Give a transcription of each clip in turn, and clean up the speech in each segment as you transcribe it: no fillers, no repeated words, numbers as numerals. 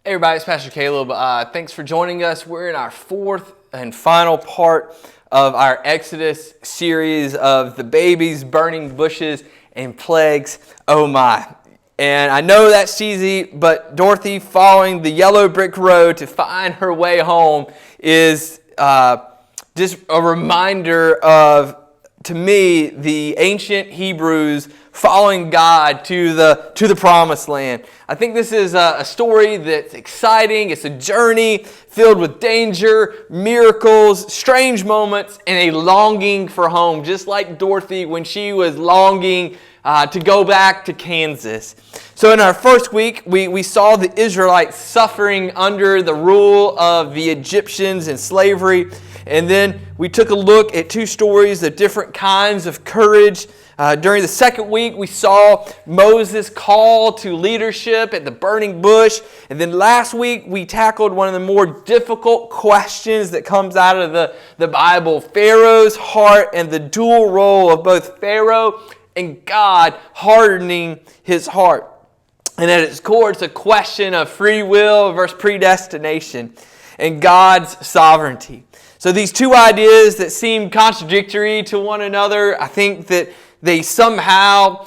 Hey everybody, it's Pastor Caleb. Thanks for joining us. We're in our fourth and final part of our Exodus series of the babies, burning bushes, and plagues. Oh my. And I know that's cheesy, but Dorothy following the yellow brick road to find her way home is just a reminder of, to me, the ancient Hebrews following God to the promised land. I think this is a story that's exciting. It's a journey filled with danger, miracles, strange moments, and a longing for home, just like Dorothy when she was longing to go back to Kansas. So in our first week, we saw the Israelites suffering under the rule of the Egyptians in slavery. And then we took a look at two stories of different kinds of courage. During the second week, we saw Moses' call to leadership at the burning bush. And then last week, we tackled one of the more difficult questions that comes out of the Bible, Pharaoh's heart and the dual role of both Pharaoh and God hardening his heart. And at its core, it's a question of free will versus predestination and God's sovereignty. So these two ideas that seem contradictory to one another, I think that they somehow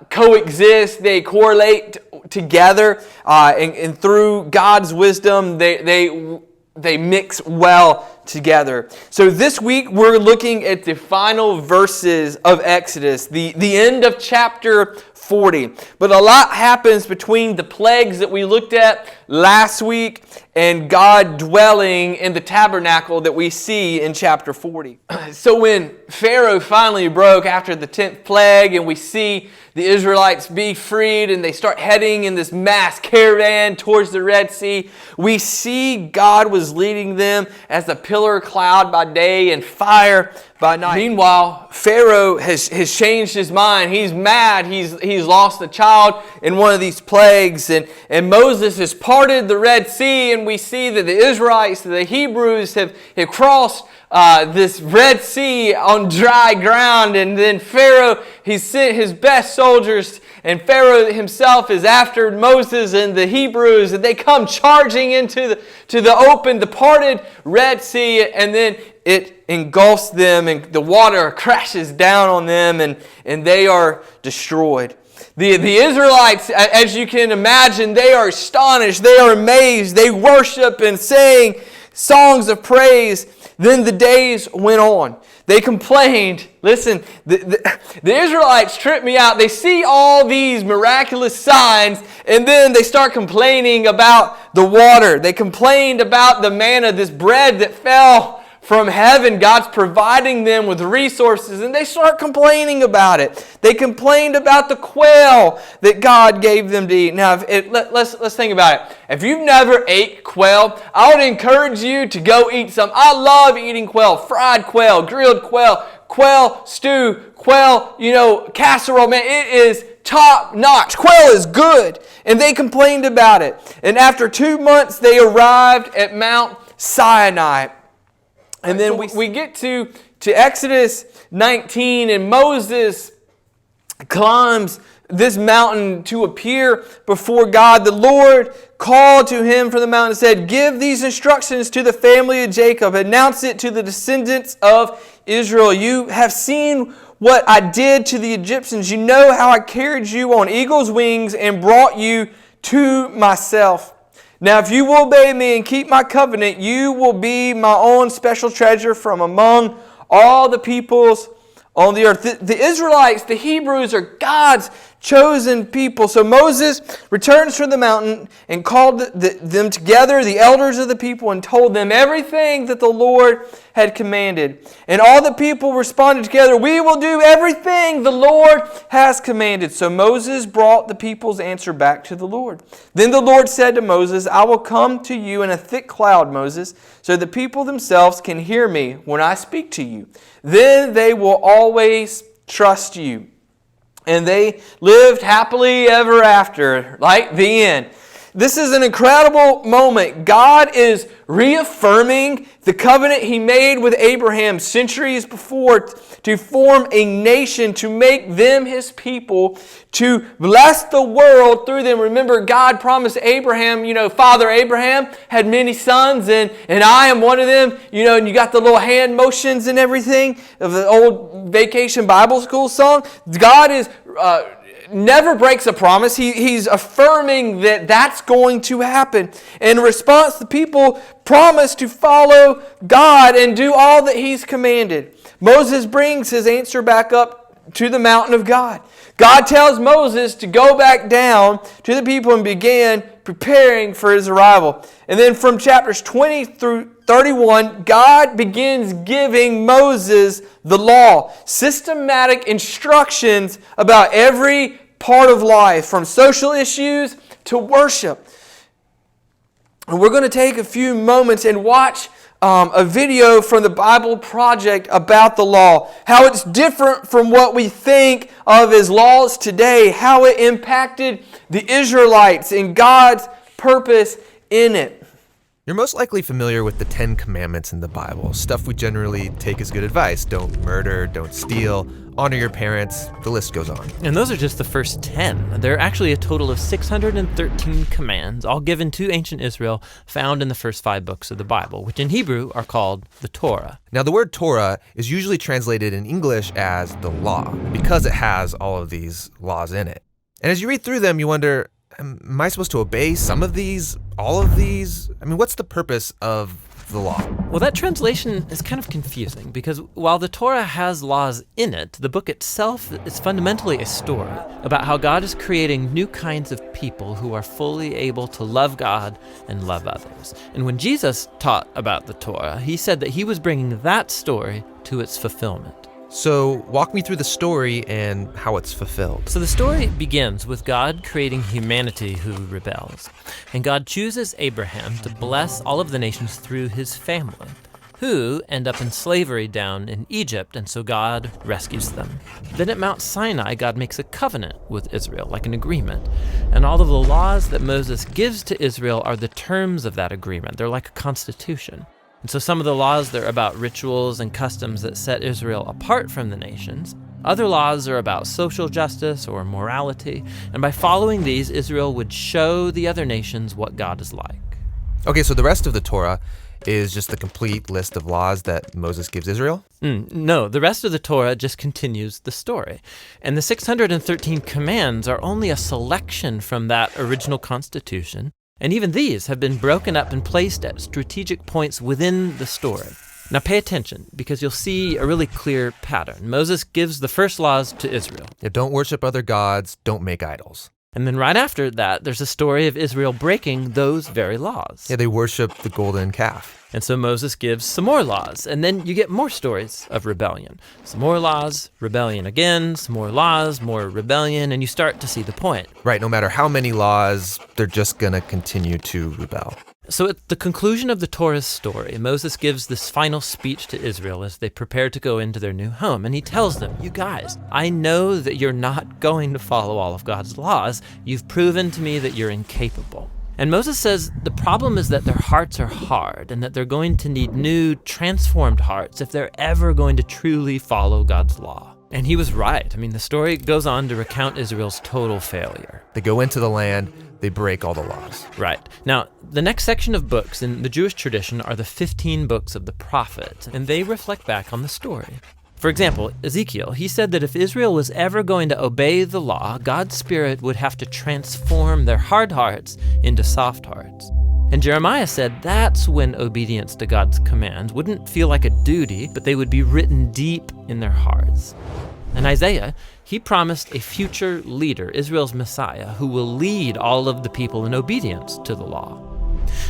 coexist, they correlate together, and through God's wisdom, they mix well together. So this week we're looking at the final verses of Exodus, the end of chapter 40. But a lot happens between the plagues that we looked at last week and God dwelling in the tabernacle that we see in chapter 40. So when Pharaoh finally broke after the 10th plague and we see the Israelites be freed and they start heading in this mass caravan towards the Red Sea, we see God was leading them as a pillar of cloud by day and fire by night. Meanwhile, Pharaoh has changed his mind. He's mad. He's lost a child in one of these plagues. And Moses has parted the Red Sea, and we see that the Israelites, the Hebrews, have crossed this Red Sea on dry ground. And then Pharaoh, he's sent his best soldiers, and Pharaoh himself is after Moses and the Hebrews, and they come charging into the open, the parted Red Sea, and then it engulfs them and the water crashes down on them and they are destroyed. The Israelites, as you can imagine, they are astonished, they are amazed, they worship and sing songs of praise. Then the days went on. They complained. Listen, the Israelites trip me out. They see all these miraculous signs, and then they start complaining about the water. They complained about the manna, this bread that fell from heaven. God's providing them with resources, and they start complaining about it. They complained about the quail that God gave them to eat. Now, let's think about it. If you've never ate quail, I would encourage you to go eat some. I love eating quail, fried quail, grilled quail, quail stew, quail, casserole. Man, it is top notch. Quail is good. And they complained about it. And after 2 months, they arrived at Mount Sinai. And then we get to Exodus 19, and Moses climbs this mountain to appear before God. The Lord called to him from the mountain and said, "Give these instructions to the family of Jacob. Announce it to the descendants of Israel. You have seen what I did to the Egyptians. You know how I carried you on eagle's wings and brought you to myself. Now, if you will obey me and keep my covenant, you will be my own special treasure from among all the peoples on the earth." The Israelites, the Hebrews, are God's chosen people. So Moses returns from the mountain and called them together, the elders of the people, and told them everything that the Lord had commanded. And all the people responded together, "We will do everything the Lord has commanded." So Moses brought the people's answer back to the Lord. Then the Lord said to Moses, "I will come to you in a thick cloud, Moses, so the people themselves can hear me when I speak to you. Then they will always trust you." And they lived happily ever after, like the end. This is an incredible moment. God is reaffirming the covenant He made with Abraham centuries before, to form a nation, to make them his people, to bless the world through them. Remember, God promised Abraham, Father Abraham had many sons, and I am one of them, and you got the little hand motions and everything of the old Vacation Bible School song. God is never breaks a promise. He's affirming that that's going to happen. In response, the people promise to follow God and do all that he's commanded. Moses brings his answer back up to the mountain of God. God tells Moses to go back down to the people and began preparing for his arrival. And then from chapters 20 through 31, God begins giving Moses the law, systematic instructions about every part of life, from social issues to worship. And we're going to take a few moments and watch a video from the Bible Project about the law, how it's different from what we think of as laws today, how it impacted the Israelites and God's purpose in it. You're most likely familiar with the 10 Commandments in the Bible, stuff we generally take as good advice. Don't murder, don't steal, honor your parents, the list goes on. And those are just the first 10. There are actually a total of 613 commands, all given to ancient Israel, found in the first 5 books of the Bible, which in Hebrew are called the Torah. Now, the word Torah is usually translated in English as the law, because it has all of these laws in it. And as you read through them, you wonder, am I supposed to obey some of these, all of these? What's the purpose of the law? Well, that translation is kind of confusing because while the Torah has laws in it, the book itself is fundamentally a story about how God is creating new kinds of people who are fully able to love God and love others. And when Jesus taught about the Torah, he said that he was bringing that story to its fulfillment. So walk me through the story and how it's fulfilled. So the story begins with God creating humanity who rebels. And God chooses Abraham to bless all of the nations through his family, who end up in slavery down in Egypt, and so God rescues them. Then at Mount Sinai, God makes a covenant with Israel, like an agreement. And all of the laws that Moses gives to Israel are the terms of that agreement. They're like a constitution. And so some of the laws, they're about rituals and customs that set Israel apart from the nations. Other laws are about social justice or morality. And by following these, Israel would show the other nations what God is like. Okay, so the rest of the Torah is just the complete list of laws that Moses gives Israel? No, the rest of the Torah just continues the story. And the 613 commands are only a selection from that original constitution. And even these have been broken up and placed at strategic points within the story. Now pay attention, because you'll see a really clear pattern. Moses gives the first laws to Israel. Yeah, don't worship other gods, don't make idols. And then right after that, there's a story of Israel breaking those very laws. Yeah, they worship the golden calf. And so Moses gives some more laws, and then you get more stories of rebellion. Some more laws, rebellion again, some more laws, more rebellion, and you start to see the point. Right, no matter how many laws, they're just going to continue to rebel. So at the conclusion of the Torah's story, Moses gives this final speech to Israel as they prepare to go into their new home. And he tells them, you guys, I know that you're not going to follow all of God's laws. You've proven to me that you're incapable. And Moses says the problem is that their hearts are hard and that they're going to need new, transformed hearts if they're ever going to truly follow God's law. And he was right. The story goes on to recount Israel's total failure. They go into the land, they break all the laws. Right. Now, the next section of books in the Jewish tradition are the 15 books of the prophets, and they reflect back on the story. For example, Ezekiel, he said that if Israel was ever going to obey the law, God's Spirit would have to transform their hard hearts into soft hearts. And Jeremiah said that's when obedience to God's commands wouldn't feel like a duty, but they would be written deep in their hearts. And Isaiah, he promised a future leader, Israel's Messiah, who will lead all of the people in obedience to the law.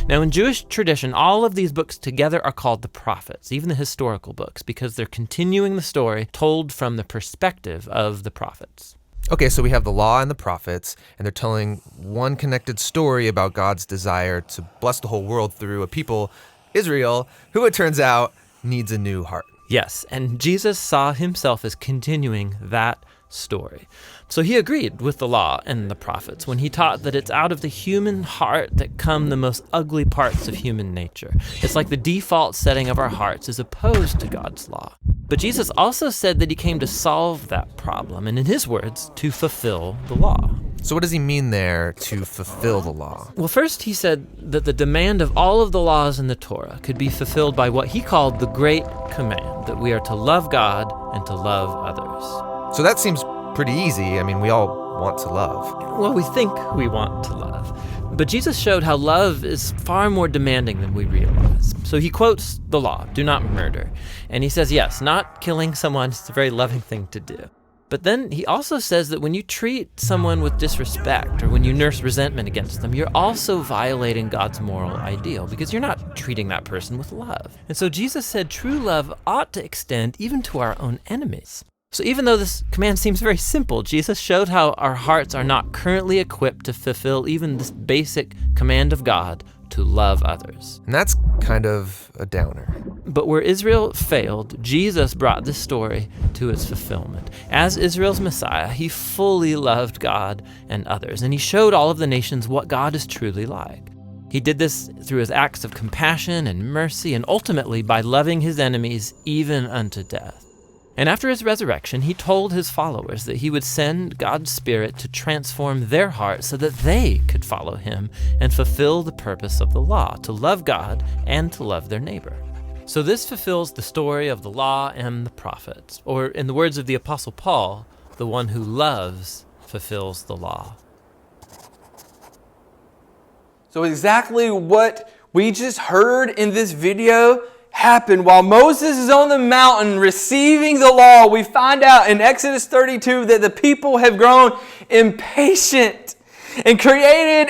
Now, in Jewish tradition, all of these books together are called the prophets, even the historical books, because they're continuing the story told from the perspective of the prophets. Okay, so we have the law and the prophets, and they're telling one connected story about God's desire to bless the whole world through a people, Israel, who it turns out needs a new heart. Yes, and Jesus saw himself as continuing that story. So he agreed with the law and the prophets when he taught that it's out of the human heart that come the most ugly parts of human nature. It's like the default setting of our hearts is opposed to God's law. But Jesus also said that he came to solve that problem, and in his words, to fulfill the law. So what does he mean there, to fulfill the law? Well, first he said that the demand of all of the laws in the Torah could be fulfilled by what he called the Great Command, that we are to love God and to love others. So that seems pretty easy. I mean, we all want to love. Well, we think we want to love. But Jesus showed how love is far more demanding than we realize. So he quotes the law, do not murder. And he says, yes, not killing someone is a very loving thing to do. But then he also says that when you treat someone with disrespect or when you nurse resentment against them, you're also violating God's moral ideal because you're not treating that person with love. And so Jesus said true love ought to extend even to our own enemies. So even though this command seems very simple, Jesus showed how our hearts are not currently equipped to fulfill even this basic command of God to love others. And that's kind of a downer. But where Israel failed, Jesus brought this story to its fulfillment. As Israel's Messiah, he fully loved God and others, and he showed all of the nations what God is truly like. He did this through his acts of compassion and mercy, and ultimately by loving his enemies even unto death. And after his resurrection, he told his followers that he would send God's Spirit to transform their hearts so that they could follow him and fulfill the purpose of the law, to love God and to love their neighbor. So this fulfills the story of the law and the prophets, or in the words of the Apostle Paul, the one who loves fulfills the law. So exactly what we just heard in this video happened while Moses is on the mountain receiving the law. We find out in Exodus 32 that the people have grown impatient and created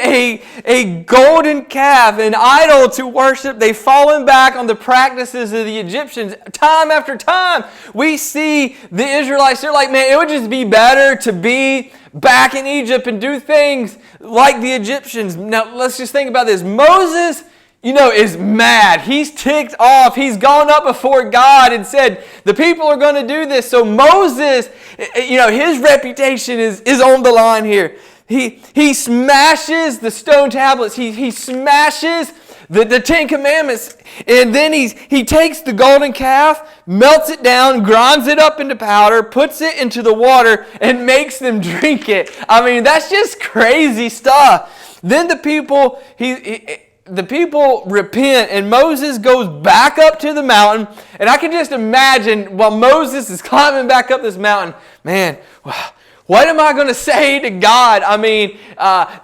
a golden calf, an idol to worship. They've fallen back on the practices of the Egyptians. Time after time, we see the Israelites, they're like, man, it would just be better to be back in Egypt and do things like the Egyptians. Now, let's just think about this. Moses, is mad. He's ticked off. He's gone up before God and said, the people are going to do this. So Moses, his reputation is on the line here. He smashes the stone tablets. He smashes the Ten Commandments. And then he takes the golden calf, melts it down, grinds it up into powder, puts it into the water, and makes them drink it. I mean, that's just crazy stuff. Then the people, the people repent, and Moses goes back up to the mountain. And I can just imagine while Moses is climbing back up this mountain, man, what am I going to say to God? I mean,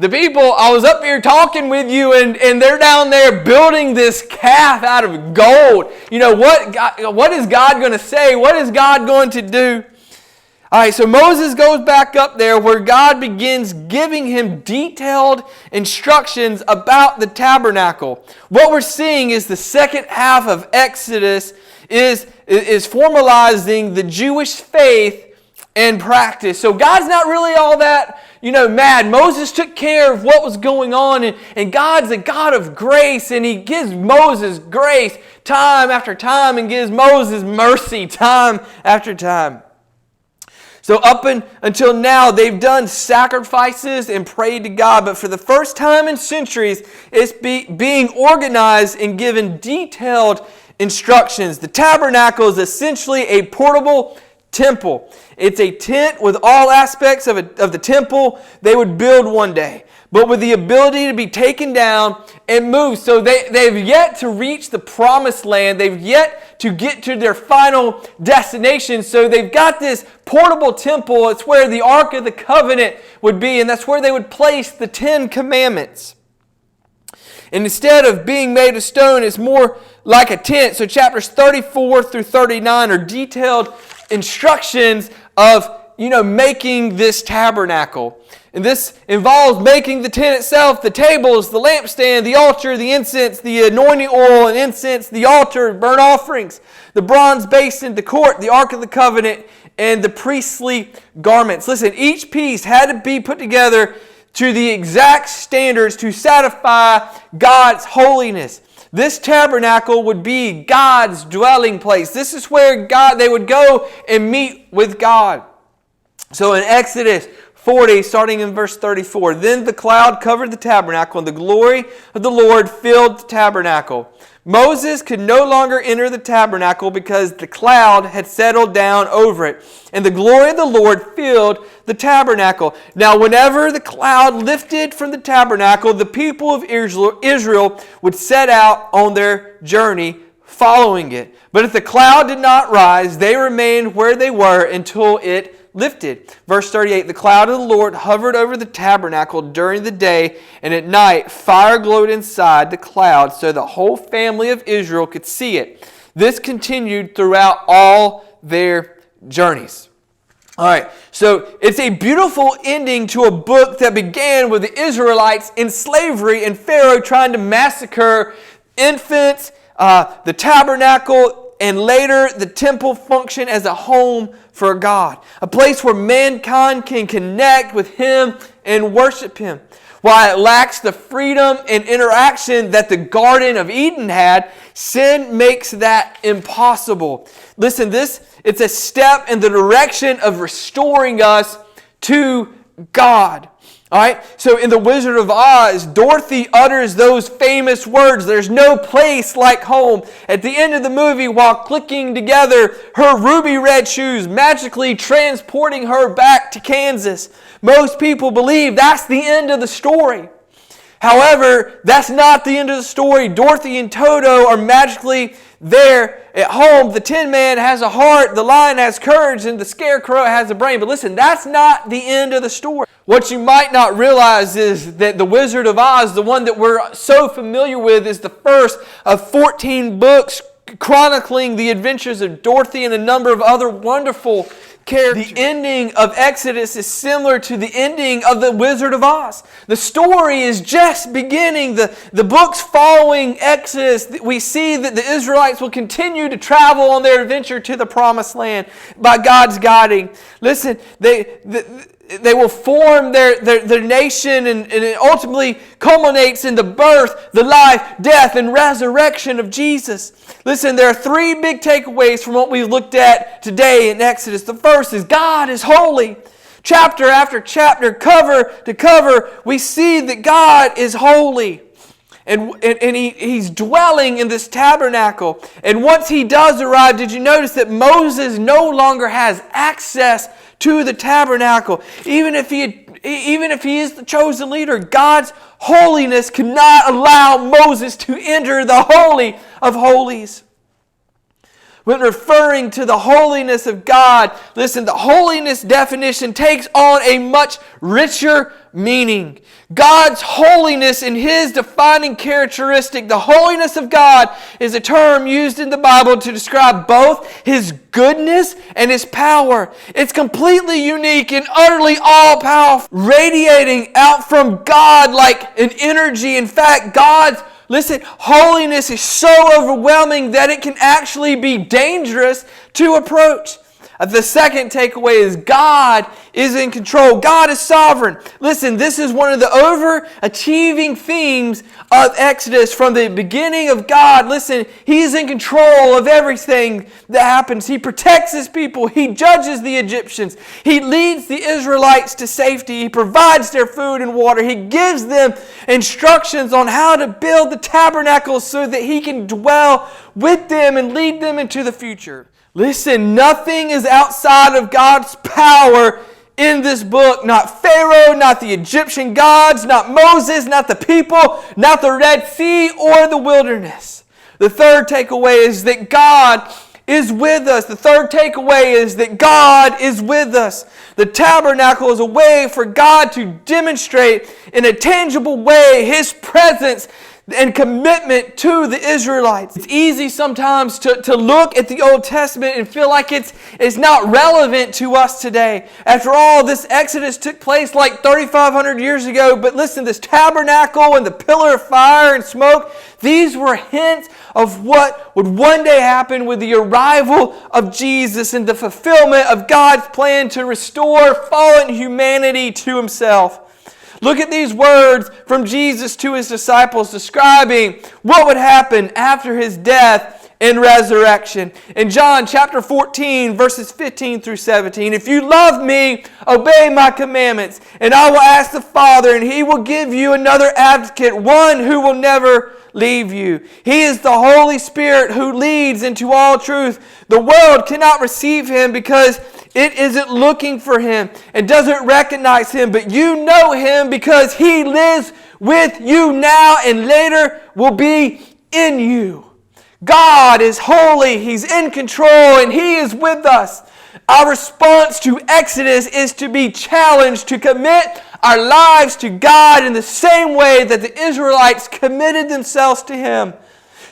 the people, I was up here talking with you, and they're down there building this calf out of gold. What is God going to say? What is God going to do? All right, so Moses goes back up there where God begins giving him detailed instructions about the tabernacle. What we're seeing is the second half of Exodus is formalizing the Jewish faith and practice. So God's not really all that, mad. Moses took care of what was going on, and God's a God of grace, and he gives Moses grace time after time and gives Moses mercy time after time. So up until now, they've done sacrifices and prayed to God. But for the first time in centuries, it's being organized and given detailed instructions. The tabernacle is essentially a portable temple. It's a tent with all aspects of the temple they would build one day, but with the ability to be taken down and moved. So they've yet to reach the promised land. They've yet to get to their final destination. So they've got this portable temple. It's where the Ark of the Covenant would be, and that's where they would place the 10 Commandments. And instead of being made of stone, it's more like a tent. So chapters 34 through 39 are detailed instructions of, making this tabernacle. And this involves making the tent itself, the tables, the lampstand, the altar, the incense, the anointing oil and incense, the altar, burnt offerings, the bronze basin, the court, the Ark of the Covenant, and the priestly garments. Listen, each piece had to be put together to the exact standards to satisfy God's holiness. This tabernacle would be God's dwelling place. This is where they would go and meet with God. So in Exodus 40, starting in verse 34, then the cloud covered the tabernacle, and the glory of the Lord filled the tabernacle. Moses could no longer enter the tabernacle because the cloud had settled down over it, and the glory of the Lord filled the tabernacle. Now, whenever the cloud lifted from the tabernacle, the people of Israel would set out on their journey following it. But if the cloud did not rise, they remained where they were until it lifted. Verse 38, the cloud of the Lord hovered over the tabernacle during the day, and at night fire glowed inside the cloud so the whole family of Israel could see it. This continued throughout all their journeys. All right, so it's a beautiful ending to a book that began with the Israelites in slavery and Pharaoh trying to massacre infants, the tabernacle, and later the temple functioned as a home for God, a place where mankind can connect with Him and worship Him. While it lacks the freedom and interaction that the Garden of Eden had, sin makes that impossible. Listen, it's a step in the direction of restoring us to God. All right, so in The Wizard of Oz, Dorothy utters those famous words, "There's no place like home," at the end of the movie while clicking together her ruby red shoes, magically transporting her back to Kansas. Most people believe that's the end of the story. However, that's not the end of the story. Dorothy and Toto are magically there at home. The Tin Man has a heart, the Lion has courage, and the Scarecrow has a brain. But listen, that's not the end of the story. What you might not realize is that The Wizard of Oz, the one that we're so familiar with, is the first of 14 books chronicling the adventures of Dorothy and a number of other wonderful characters. The ending of Exodus is similar to the ending of The Wizard of Oz. The story is just beginning. The books following Exodus, we see that the Israelites will continue to travel on their adventure to the Promised Land by God's guiding. Listen, they will form their nation, and it ultimately culminates in the birth, the life, death, and resurrection of Jesus. Listen, there are three big takeaways from what we've looked at today in Exodus. The first is God is holy. Chapter after chapter, cover to cover, we see that God is holy. And he's dwelling in this tabernacle. And once he does arrive, did you notice that Moses no longer has access to the tabernacle? Even if he is the chosen leader, God's holiness cannot allow Moses to enter the Holy of Holies. When referring to the holiness of God, listen, the holiness definition takes on a much richer meaning. God's holiness and His defining characteristic, the holiness of God, is a term used in the Bible to describe both His goodness and His power. It's completely unique and utterly all-powerful, radiating out from God like an energy. In fact, God's holiness is so overwhelming that it can actually be dangerous to approach. The second takeaway is God is in control. God is sovereign. Listen, this is one of the overachieving themes of Exodus from the beginning of God. Listen, He's in control of everything that happens. He protects His people. He judges the Egyptians. He leads the Israelites to safety. He provides their food and water. He gives them instructions on how to build the tabernacle so that He can dwell with them and lead them into the future. Listen, nothing is outside of God's power in this book. Not Pharaoh, not the Egyptian gods, not Moses, not the people, not the Red Sea or the wilderness. The third takeaway is that God is with us. The third takeaway is that God is with us. The tabernacle is a way for God to demonstrate in a tangible way His presence and commitment to the Israelites. It's easy sometimes to look at the Old Testament and feel like it's not relevant to us today. After all, this Exodus took place like 3,500 years ago. But listen, this tabernacle and the pillar of fire and smoke, these were hints of what would one day happen with the arrival of Jesus and the fulfillment of God's plan to restore fallen humanity to Himself. Look at these words from Jesus to His disciples describing what would happen after His death and resurrection. In John chapter 14, verses 15 through 17, if you love me, obey my commandments, and I will ask the Father, and he will give you another advocate, one who will never leave you. He is the Holy Spirit who leads into all truth. The world cannot receive him because it isn't looking for him and doesn't recognize him, but you know him because he lives with you now and later will be in you. God is holy, he's in control, and he is with us. Our response to Exodus is to be challenged to commit our lives to God in the same way that the Israelites committed themselves to him.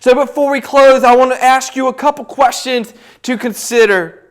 So before we close, I want to ask you a couple questions to consider.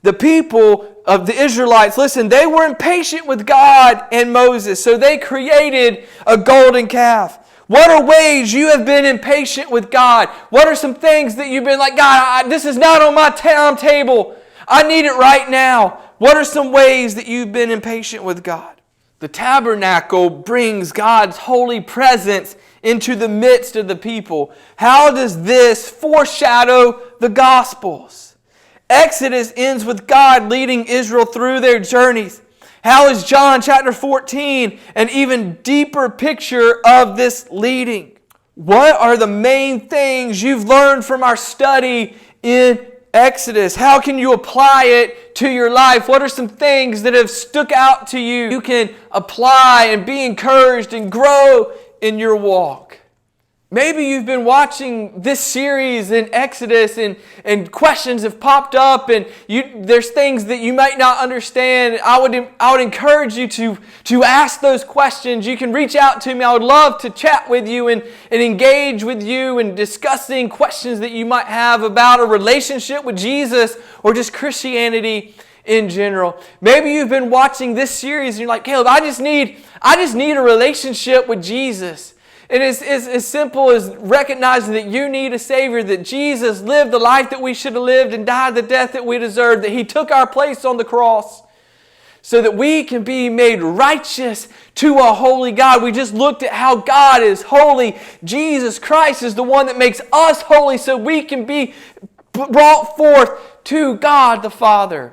The people of the Israelites, listen, they were impatient with God and Moses, so they created a golden calf. What are ways you have been impatient with God? What are some things that you've been like, God, this is not on my timetable. I need it right now. What are some ways that you've been impatient with God? The tabernacle brings God's holy presence into the midst of the people. How does this foreshadow the Gospels? Exodus ends with God leading Israel through their journeys. How is John chapter 14 an even deeper picture of this leading? What are the main things you've learned from our study in Exodus? How can you apply it to your life? What are some things that have stuck out to you? You can apply and be encouraged and grow in your walk. Maybe you've been watching this series in Exodus and questions have popped up and there's things that you might not understand. I would encourage you to ask those questions. You can reach out to me. I would love to chat with you and engage with you in discussing questions that you might have about a relationship with Jesus or just Christianity in general. Maybe you've been watching this series and you're like, Caleb, I just need a relationship with Jesus. And it's as simple as recognizing that you need a Savior, that Jesus lived the life that we should have lived and died the death that we deserved, that He took our place on the cross so that we can be made righteous to a holy God. We just looked at how God is holy. Jesus Christ is the one that makes us holy so we can be brought forth to God the Father.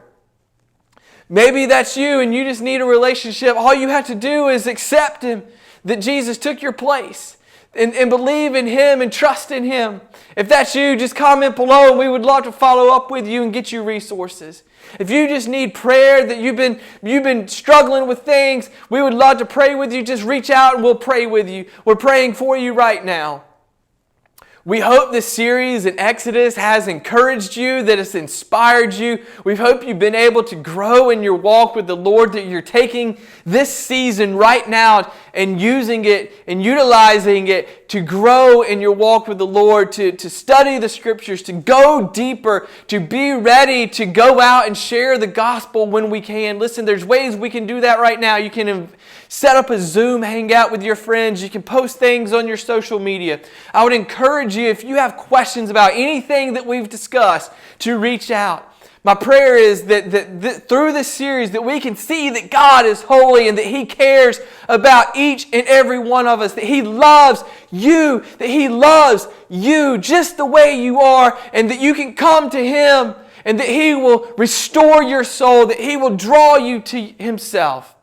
Maybe that's you and you just need a relationship. All you have to do is accept Him, that Jesus took your place, and believe in Him and trust in Him. If that's you, just comment below and we would love to follow up with you and get you resources. If you just need prayer, that you've been struggling with things, we would love to pray with you. Just reach out and we'll pray with you. We're praying for you right now. We hope this series in Exodus has encouraged you, that it's inspired you. We hope you've been able to grow in your walk with the Lord, that you're taking this season right now and using it and utilizing it to grow in your walk with the Lord, to study the Scriptures, to go deeper, to be ready to go out and share the gospel when we can. Listen, there's ways we can do that right now. You can set up a Zoom hangout with your friends. You can post things on your social media. I would encourage you, if you have questions about anything that we've discussed, to reach out. My prayer is that through this series that we can see that God is holy and that He cares about each and every one of us, that He loves you just the way you are, and that you can come to Him and that He will restore your soul, that He will draw you to Himself.